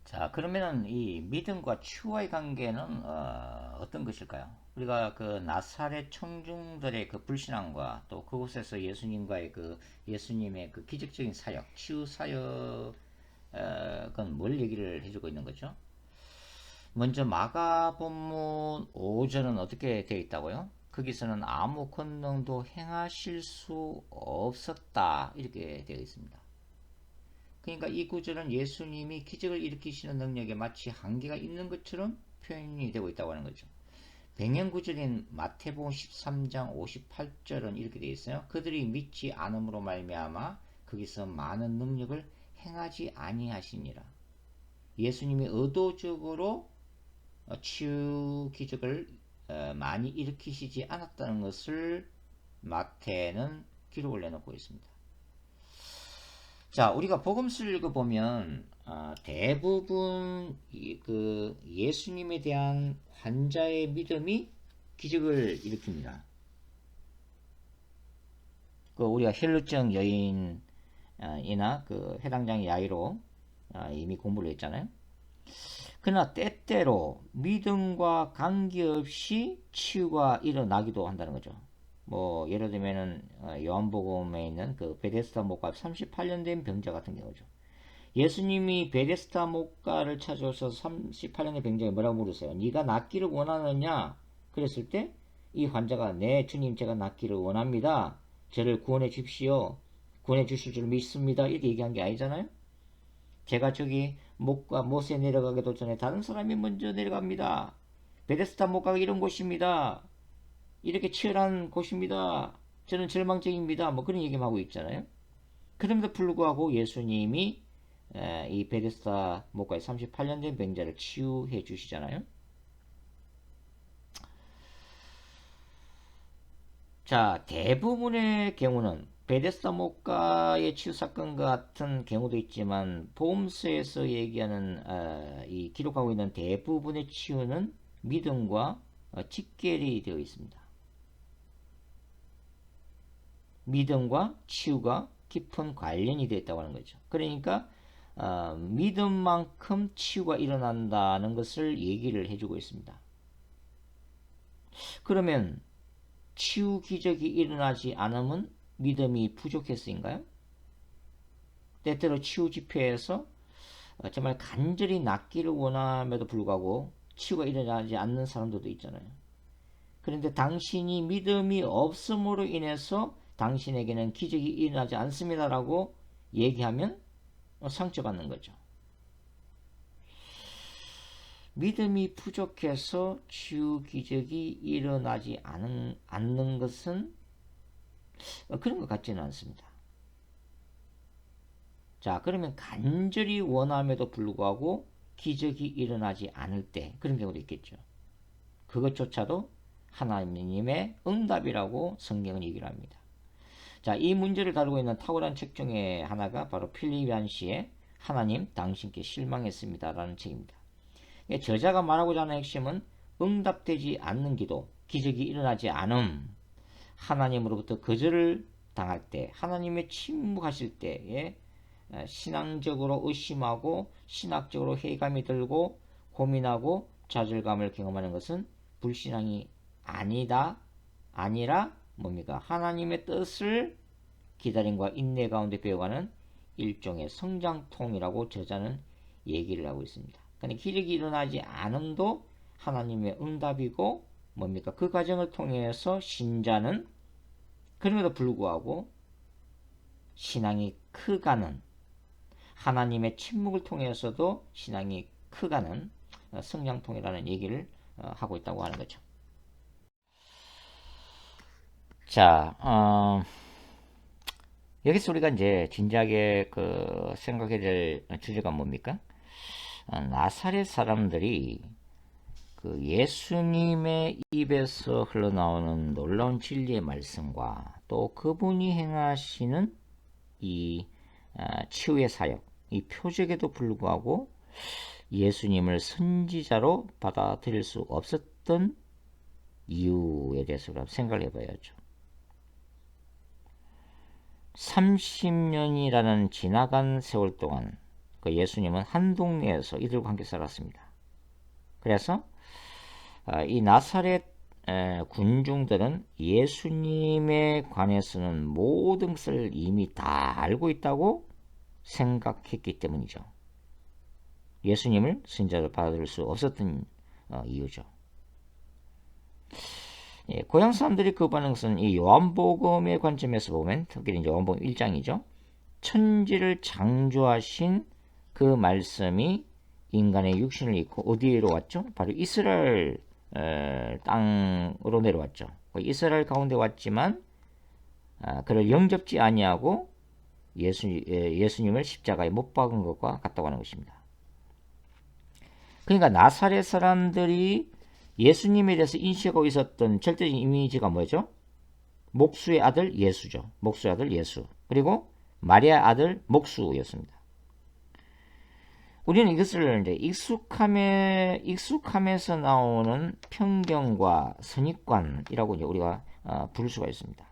자 그러면은 이 믿음과 치유와의 관계는 어떤 것일까요? 우리가 그 나사렛 청중들의 그 불신앙과 또 그곳에서 예수님과의 그 예수님의 그 기적적인 사역, 치유 사역은 뭘 얘기를 해주고 있는 거죠? 먼저 마가복음 5절은 어떻게 되어 있다고요? 거기서는 아무 권능도 행하실 수 없었다 이렇게 되어 있습니다. 그러니까 이 구절은 예수님이 기적을 일으키시는 능력에 마치 한계가 있는 것처럼 표현이 되고 있다고 하는 거죠. 배경 구절인 마태복음 13장 58절은 이렇게 되어 있어요. 그들이 믿지 않음으로 말미암아 거기서 많은 능력을 행하지 아니하시니라. 예수님이 의도적으로 치유 기적을 많이 일으키시지 않았다는 것을 마태는 기록을 내놓고 있습니다. 자, 우리가 복음서를 읽어보면 대부분 그 예수님에 대한 환자의 믿음이 기적을 일으킵니다. 그 우리가 혈루증 여인이나 그 해당장 야이로 이미 공부를 했잖아요. 그러나 때때로 믿음과 관계없이 치유가 일어나기도 한다는 거죠. 뭐 예를 들면은 요한복음에 있는 그 베데스다 목가 38년 된 병자 같은 경우죠. 예수님이 베데스다 목가를 찾아오셔서 38년 된 병자에게 뭐라고 물으세요? 네가 낫기를 원하느냐? 그랬을 때 이 환자가 네 주님 제가 낫기를 원합니다. 저를 구원해 주십시오. 구원해 주실 줄 믿습니다. 이렇게 얘기한 게 아니잖아요. 제가 저기 못에 내려가기도 전에 다른 사람이 먼저 내려갑니다. 베데스다 목가가 이런 곳입니다. 이렇게 치열한 곳입니다. 저는 절망적입니다. 뭐 그런 얘기만 하고 있잖아요. 그럼에도 불구하고 예수님이 이 베데스다 목가의 38년 된 병자를 치유해 주시잖아요. 자, 대부분의 경우는 베데스다 목가의 치유 사건 같은 경우도 있지만 복음서에서 얘기하는 이 기록하고 있는 대부분의 치유는 믿음과 직결이 되어 있습니다. 믿음과 치유가 깊은 관련이 되어 있다고 하는 거죠. 그러니까 믿음만큼 치유가 일어난다는 것을 얘기를 해주고 있습니다. 그러면 치유 기적이 일어나지 않으면 믿음이 부족했을까요? 때때로 치유 집회에서 정말 간절히 낫기를 원함에도 불구하고 치유가 일어나지 않는 사람들도 있잖아요. 그런데 당신이 믿음이 없음으로 인해서 당신에게는 기적이 일어나지 않습니다라고 얘기하면 상처받는 거죠. 믿음이 부족해서 치유 기적이 일어나지 않는 것은 그런 것 같지는 않습니다. 자, 그러면 간절히 원함에도 불구하고 기적이 일어나지 않을 때 그런 경우도 있겠죠. 그것조차도 하나님의 응답이라고 성경은 얘기를 합니다. 자, 이 문제를 다루고 있는 탁월한 책 중에 하나가 바로 필립얀시의 하나님 당신께 실망했습니다 라는 책입니다. 저자가 말하고자 하는 핵심은 응답되지 않는 기도, 기적이 일어나지 않음, 하나님으로부터 거절을 당할 때, 하나님의 침묵하실 때에 신앙적으로 의심하고 신학적으로 회의감이 들고 고민하고 좌절감을 경험하는 것은 불신앙이 아니라 뭡니까? 하나님의 뜻을 기다림과 인내 가운데 배워가는 일종의 성장통이라고 저자는 얘기를 하고 있습니다. 그러니까 기적이 일어나지 않음도 하나님의 응답이고 뭡니까? 그 과정을 통해서 신자는 그럼에도 불구하고 신앙이 크가는, 하나님의 침묵을 통해서도 신앙이 크가는 성장통이라는 얘기를 하고 있다고 하는 거죠. 자, 여기서 우리가 이제 진지하게 생각해야 될 주제가 뭡니까? 나사렛 사람들이 그 예수님의 입에서 흘러나오는 놀라운 진리의 말씀과 또 그분이 행하시는 이 치유의 사역, 이 표적에도 불구하고 예수님을 선지자로 받아들일 수 없었던 이유에 대해서 생각을 해봐야죠. 30년이라는 지나간 세월 동안 그 예수님은 한 동네에서 이들과 함께 살았습니다. 그래서 이 나사렛 군중들은 예수님에 관해서는 모든 것을 이미 다 알고 있다고 생각했기 때문이죠. 예수님을 선지자로 받아들일 수 없었던 이유죠. 고향 사람들이 그 반응은 이 요한복음의 관점에서 보면, 특히 이제 요한복음 1장이죠. 천지를 창조하신 그 말씀이 인간의 육신을 입고 어디로 왔죠? 바로 이스라엘 땅으로 내려왔죠. 이스라엘 가운데 왔지만 그를 영접지 아니하고 예수님을 십자가에 못 박은 것과 같다고 하는 것입니다. 그러니까 나사렛 사람들이 예수님에 대해서 인식하고 있었던 절대적인 이미지가 뭐죠? 목수의 아들 예수죠. 목수의 아들 예수. 그리고 마리아 아들 목수였습니다. 우리는 이것을 이제 익숙함에서 나오는 편견과 선입관이라고 이제 우리가 부를 수가 있습니다.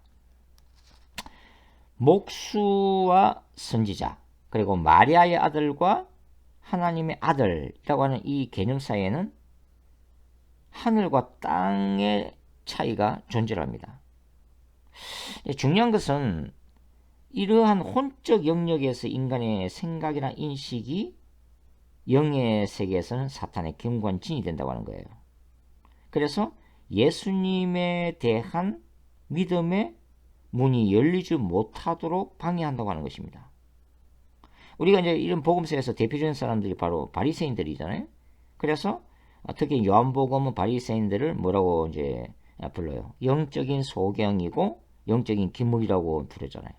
목수와 선지자, 그리고 마리아의 아들과 하나님의 아들이라고 하는 이 개념 사이에는 하늘과 땅의 차이가 존재합니다. 중요한 것은 이러한 혼적 영역에서 인간의 생각이나 인식이 영의 세계에서는 사탄의 경관진이 된다고 하는 거예요. 그래서 예수님에 대한 믿음의 문이 열리지 못하도록 방해한다고 하는 것입니다. 우리가 이제 이런 복음서에서 대표적인 사람들이 바로 바리새인들이잖아요. 그래서 특히 요한복음은 바리새인들을 뭐라고 이제 불러요? 영적인 소경이고 영적인 기물이라고 부르잖아요.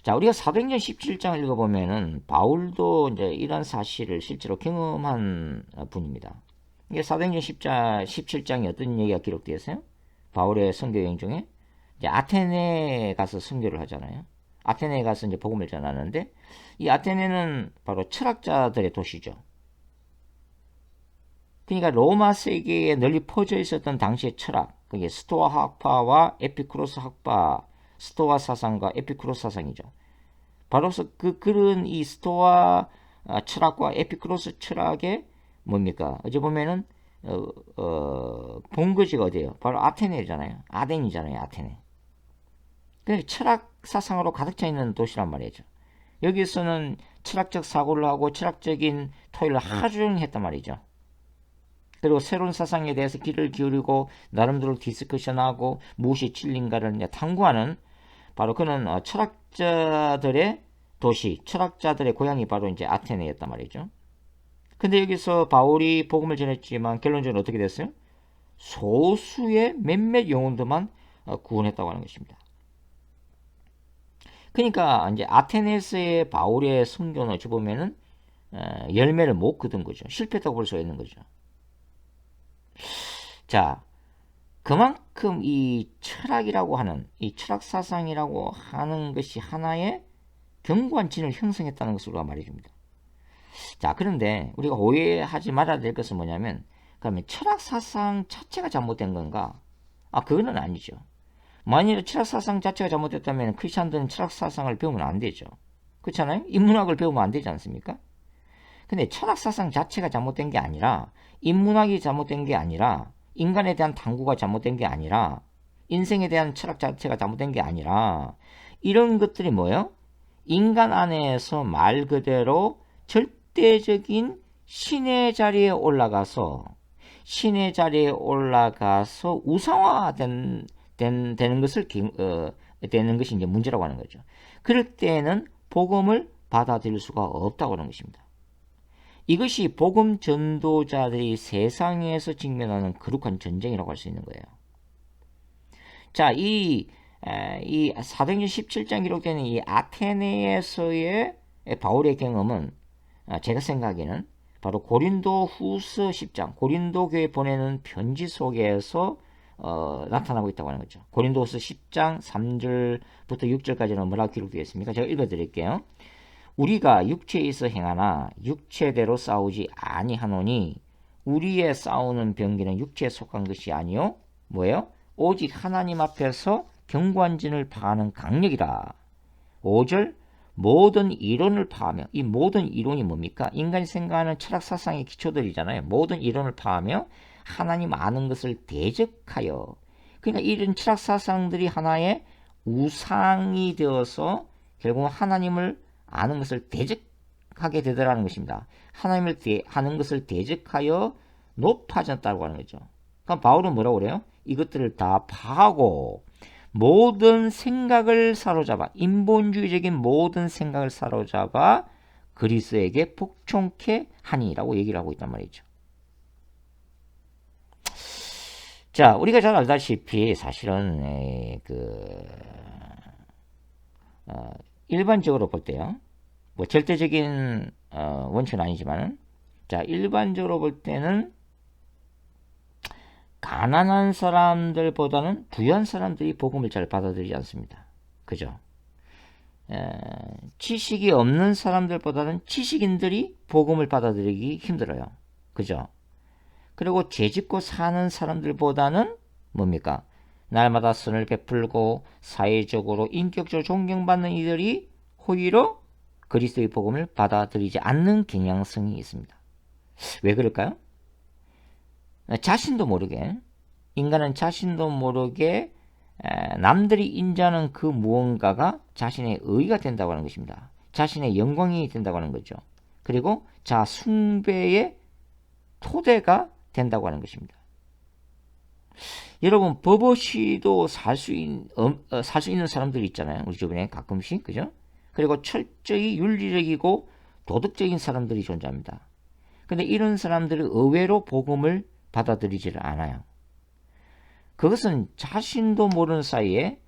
자, 우리가 사도행전 17장을 읽어보면은 바울도 이제 이런 사실을 실제로 경험한 분입니다. 이게 사도행전 17장에 어떤 얘기가 기록되어 있어요? 바울의 선교 여행 중에 이제 아테네에 가서 선교를 하잖아요. 아테네에 가서 이제 복음을 전하는데, 이 아테네는 바로 철학자들의 도시죠. 그러니까 로마 세계에 널리 퍼져 있었던 당시의 철학, 그게 스토아 학파와 에피쿠로스 학파, 스토아 사상과 에피쿠로스 사상이죠. 바로서 그런 이 스토아 철학과 에피쿠로스 철학의 뭡니까? 어제 보면은 본거지가 어디예요? 바로 아테네잖아요. 아덴이잖아요. 아테네. 그러니까 철학 사상으로 가득 차 있는 도시란 말이죠. 여기서는 철학적 사고를 하고 철학적인 토의를 하루 종일 했단 말이죠. 그리고 새로운 사상에 대해서 귀를 기울이고 나름대로 디스커션하고 무엇이 진리인가를 탐구하는, 바로 그는 철학자들의 도시, 철학자들의 고향이 바로 이제 아테네였단 말이죠. 근데 여기서 바울이 복음을 전했지만 결론적으로 어떻게 됐어요? 소수의 몇몇 영혼들만 구원했다고 하는 것입니다. 그러니까 이제 아테네에서의 바울의 선교는 어찌 보면은 열매를 못 거둔 거죠. 실패했다고 볼 수가 있는 거죠. 자, 그만큼 이 철학이라고 하는, 이 철학 사상이라고 하는 것이 하나의 견고한 진을 형성했다는 것을 우리가 말해줍니다. 자, 그런데 우리가 오해하지 말아야 될 것은 뭐냐면, 그러면 철학 사상 자체가 잘못된 건가? 그거는 아니죠. 만일 철학 사상 자체가 잘못됐다면 크리스찬들은 철학 사상을 배우면 안 되죠. 그렇잖아요? 인문학을 배우면 안 되지 않습니까? 근데 철학 사상 자체가 잘못된 게 아니라, 인문학이 잘못된 게 아니라, 인간에 대한 탐구가 잘못된 게 아니라, 인생에 대한 철학 자체가 잘못된 게 아니라, 이런 것들이 뭐예요? 인간 안에서 말 그대로 절대적인 신의 자리에 올라가서 신의 자리에 올라가서 우상화된 되는 것을 되는 것이 이제 문제라고 하는 거죠. 그럴 때는 복음을 받아들일 수가 없다고 하는 것입니다. 이것이 복음 전도자들이 세상에서 직면하는 거룩한 전쟁이라고 할 수 있는 거예요. 자, 이 사도행전 17장 기록되는 이 아테네에서의 바울의 경험은 제가 생각에는 바로 고린도 후서 10장, 고린도 교회 보내는 편지 속에서 나타나고 있다고 하는 거죠. 고린도후서 10장 3절부터 6절까지는 뭐라고 기록되어 있습니까? 제가 읽어드릴게요. 우리가 육체에서 행하나 육체대로 싸우지 아니하노니 우리의 싸우는 병기는 육체에 속한 것이 아니요 뭐예요? 오직 하나님 앞에서 경관진을 파하는 강력이라. 5절 모든 이론을 파하며, 이 모든 이론이 뭡니까? 인간이 생각하는 철학사상의 기초들이잖아요. 모든 이론을 파하며 하나님 아는 것을 대적하여, 그러니까 이런 철학사상들이 하나의 우상이 되어서 결국 하나님을 아는 것을 대적하게 되더라는 것입니다. 하나님을 하는 것을 대적하여 높아졌다고 하는 거죠. 그럼 바울은 뭐라고 그래요? 이것들을 다 파하고 모든 생각을 사로잡아, 인본주의적인 모든 생각을 사로잡아 그리스도에게 복종케 하니라고 얘기를 하고 있단 말이죠. 자, 우리가 잘 알다시피 사실은 일반적으로 볼 때요, 뭐 절대적인 원칙은 아니지만, 자, 일반적으로 볼 때는 가난한 사람들보다는 부유한 사람들이 복음을 잘 받아들이지 않습니다. 그죠? 지식이 없는 사람들보다는 지식인들이 복음을 받아들이기 힘들어요. 그죠? 그리고 죄짓고 사는 사람들보다는 뭡니까? 날마다 선을 베풀고 사회적으로 인격적으로 존경받는 이들이 오히려 그리스도의 복음을 받아들이지 않는 경향성이 있습니다. 왜 그럴까요? 자신도 모르게, 인간은 자신도 모르게 남들이 인정하는 그 무언가가 자신의 의의가 된다고 하는 것입니다. 자신의 영광이 된다고 하는 거죠. 그리고 자 숭배의 토대가 된다고 하는 것입니다. 여러분, 법 없이도 살 수 있는 사람들이 있잖아요. 우리 주변에 가끔씩, 그죠? 그리고 철저히 윤리적이고 도덕적인 사람들이 존재합니다. 근데 이런 사람들은 의외로 복음을 받아들이지를 않아요. 그것은 자신도 모르는 사이에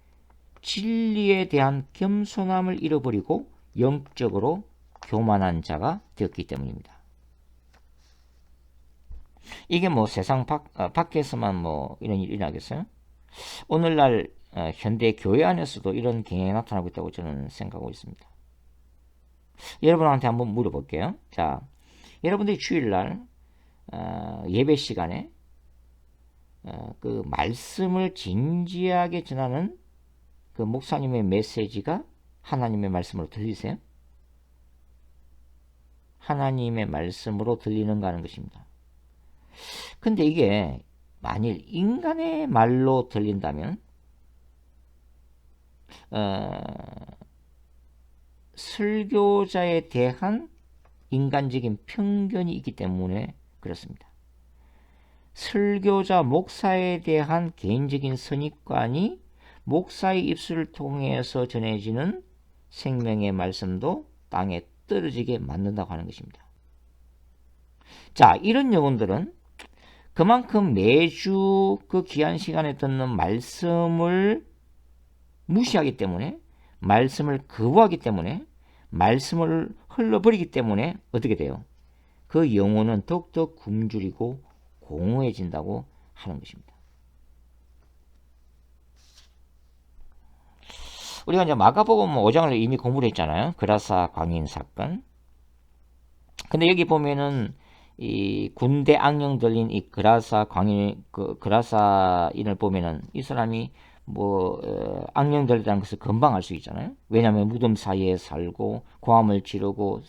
진리에 대한 겸손함을 잃어버리고 영적으로 교만한 자가 되었기 때문입니다. 이게 뭐 세상 밖에서만 뭐 이런 일이 일어나겠어요? 오늘날 현대 교회 안에서도 이런 경향이 나타나고 있다고 저는 생각하고 있습니다. 여러분한테 한번 물어볼게요. 자, 여러분들이 주일날 예배 시간에 그 말씀을 진지하게 전하는 그 목사님의 메시지가 하나님의 말씀으로 들리세요? 하나님의 말씀으로 들리는가 하는 것입니다. 근데 이게 만일 인간의 말로 들린다면 설교자에 대한 인간적인 편견이 있기 때문에 그렇습니다. 설교자 목사에 대한 개인적인 선입관이 목사의 입술을 통해서 전해지는 생명의 말씀도 땅에 떨어지게 만든다고 하는 것입니다. 자, 이런 영혼들은 그만큼 매주 그 귀한 시간에 듣는 말씀을 무시하기 때문에, 말씀을 거부하기 때문에, 말씀을 흘러버리기 때문에 어떻게 돼요? 그 영혼은 더욱더 굶주리고 공허해진다고 하는 것입니다. 우리가 이제 마가복음 5장을 이미 공부를 했잖아요. 그라사 광인 사건. 근데 여기 보면은 이 군대 악령 들린 이 그라사 광인, 그라사인을 보면은 이 사람이 악령 들렸다는 것을 금방 알 수 있잖아요. 왜냐하면 무덤 사이에 살고 고함을 지르고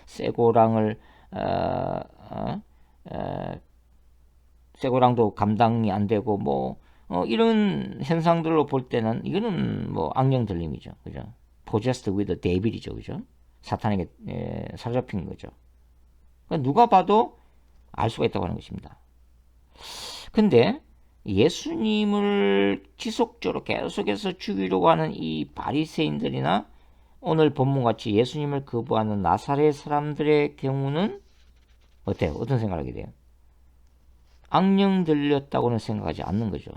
쇠고랑을 쇠고랑도 감당이 안 되고 이런 현상들로 볼 때는 이거는 악령 들림이죠. 그죠? possessed with the devil이죠. 그죠? 사탄에게 사로잡힌 거죠. 그러니까 누가 봐도 알 수가 있다고 하는 것입니다. 근데 예수님을 지속적으로 계속해서 죽이려고 하는 이 바리새인들이나 오늘 본문같이 예수님을 거부하는 나사렛 사람들의 경우는 어때요? 어떤 생각을 하게 돼요? 악령 들렸다고는 생각하지 않는 거죠.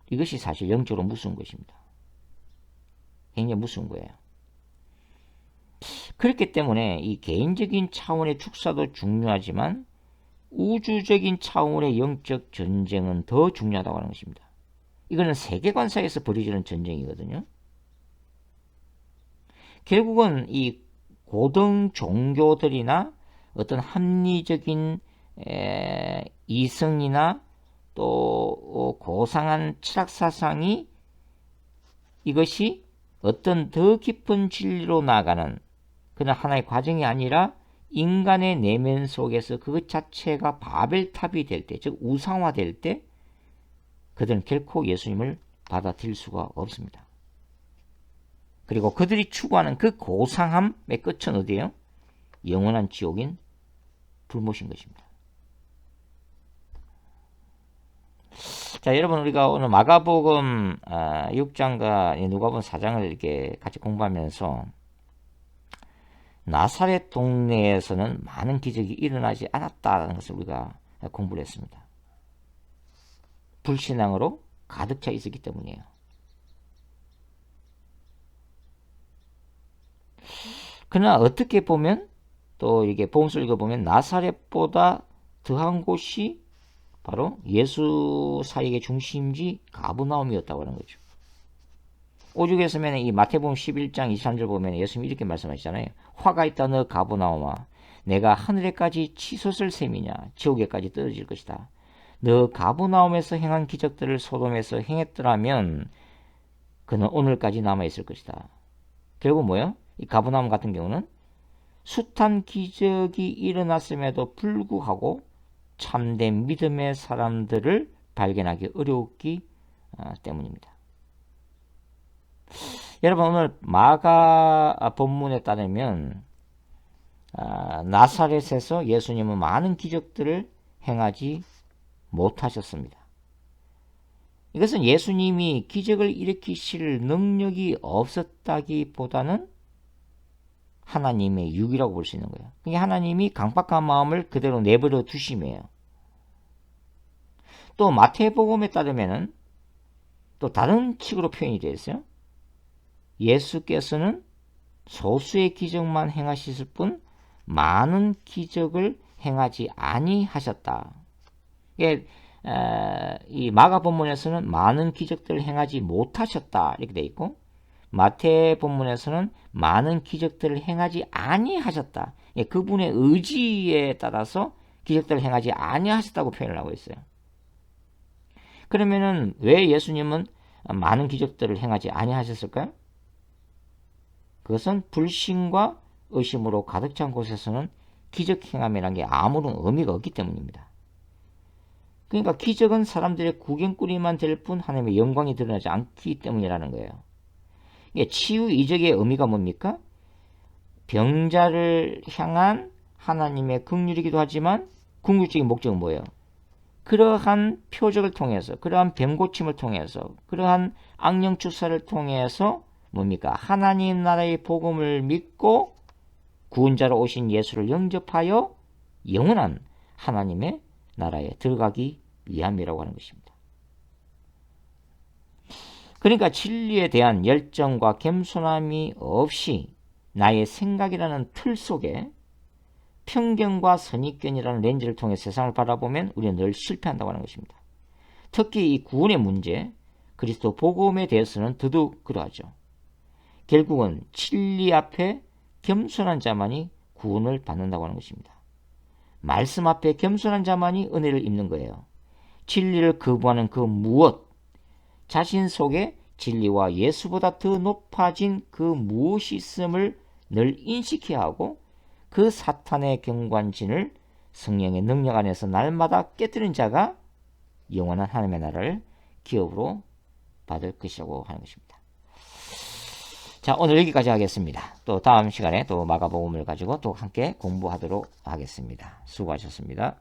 이것이 사실 영적으로 무서운 것입니다. 굉장히 무서운 거예요. 그렇기 때문에 이 개인적인 차원의 축사도 중요하지만 우주적인 차원의 영적 전쟁은 더 중요하다고 하는 것입니다. 이거는 세계관사에서 벌어지는 전쟁이거든요. 결국은 이 고등 종교들이나 어떤 합리적인 이성이나 또 고상한 철학사상이 이것이 어떤 더 깊은 진리로 나아가는 그런 하나의 과정이 아니라 인간의 내면 속에서 그것 자체가 바벨탑이 될 때, 즉 우상화될 때 그들은 결코 예수님을 받아들일 수가 없습니다. 그리고 그들이 추구하는 그 고상함의 끝은 어디예요? 영원한 지옥인 불못인 것입니다. 자, 여러분 우리가 오늘 마가복음 6장과 누가복음 4장을 이렇게 같이 공부하면서 나사렛 동네에서는 많은 기적이 일어나지 않았다는 것을 우리가 공부를 했습니다. 불신앙으로 가득 차 있었기 때문이에요. 그러나 어떻게 보면 또 이게 복음서 읽어보면 나사렛보다 더한 곳이 바로 예수 사역의 중심지 가버나움이었다고 하는 거죠. 오죽에서 이 마태복음 11장 23절 보면 예수님이 이렇게 말씀하시잖아요. 화가 있다 너 가버나움아 내가 하늘에까지 치솟을 셈이냐 지옥에까지 떨어질 것이다. 너 가버나움에서 행한 기적들을 소돔에서 행했더라면 그는 오늘까지 남아있을 것이다. 결국 뭐예요? 이 가버나움 같은 경우는 숱한 기적이 일어났음에도 불구하고 참된 믿음의 사람들을 발견하기 어려웠기 때문입니다. 여러분 오늘 마가 본문에 따르면 나사렛에서 예수님은 많은 기적들을 행하지 못하셨습니다. 이것은 예수님이 기적을 일으키실 능력이 없었다기보다는 하나님의 육이라고 볼 수 있는 거예요. 그게 하나님이 강박한 마음을 그대로 내버려 두심이에요. 또 마태복음에 따르면은 또 다른 식으로 표현이 되어 있어요. 예수께서는 소수의 기적만 행하셨을 뿐 많은 기적을 행하지 아니하셨다. 이 마가 본문에서는 많은 기적들을 행하지 못하셨다 이렇게 되어 있고 마태 본문에서는 많은 기적들을 행하지 아니하셨다. 그분의 의지에 따라서 기적들을 행하지 아니하셨다고 표현을 하고 있어요. 그러면은 왜 예수님은 많은 기적들을 행하지 아니하셨을까요? 그것은 불신과 의심으로 가득 찬 곳에서는 기적 행함이라는 게 아무런 의미가 없기 때문입니다. 그러니까 기적은 사람들의 구경거리만 될 뿐 하나님의 영광이 드러나지 않기 때문이라는 거예요. 치유 이적의 의미가 뭡니까? 병자를 향한 하나님의 긍휼이기도 하지만 궁극적인 목적은 뭐예요? 그러한 표적을 통해서 그러한 병고침을 통해서 그러한 악령 축사를 통해서 뭡니까? 하나님 나라의 복음을 믿고 구원자로 오신 예수를 영접하여 영원한 하나님의 나라에 들어가기 위함이라고 하는 것입니다. 그러니까 진리에 대한 열정과 겸손함이 없이 나의 생각이라는 틀 속에 편견과 선입견이라는 렌즈를 통해 세상을 바라보면 우리는 늘 실패한다고 하는 것입니다. 특히 이 구원의 문제, 그리스도 복음에 대해서는 더더욱 그러하죠. 결국은 진리 앞에 겸손한 자만이 구원을 받는다고 하는 것입니다. 말씀 앞에 겸손한 자만이 은혜를 입는 거예요. 진리를 거부하는 그 무엇, 자신 속에 진리와 예수보다 더 높아진 그 무엇이 있음을 늘 인식해야 하고 그 사탄의 경관진을 성령의 능력 안에서 날마다 깨뜨린 자가 영원한 하나님의 나라를 기업으로 받을 것이라고 하는 것입니다. 자, 오늘 여기까지 하겠습니다. 또 다음 시간에 또 마가복음을 가지고 또 함께 공부하도록 하겠습니다. 수고하셨습니다.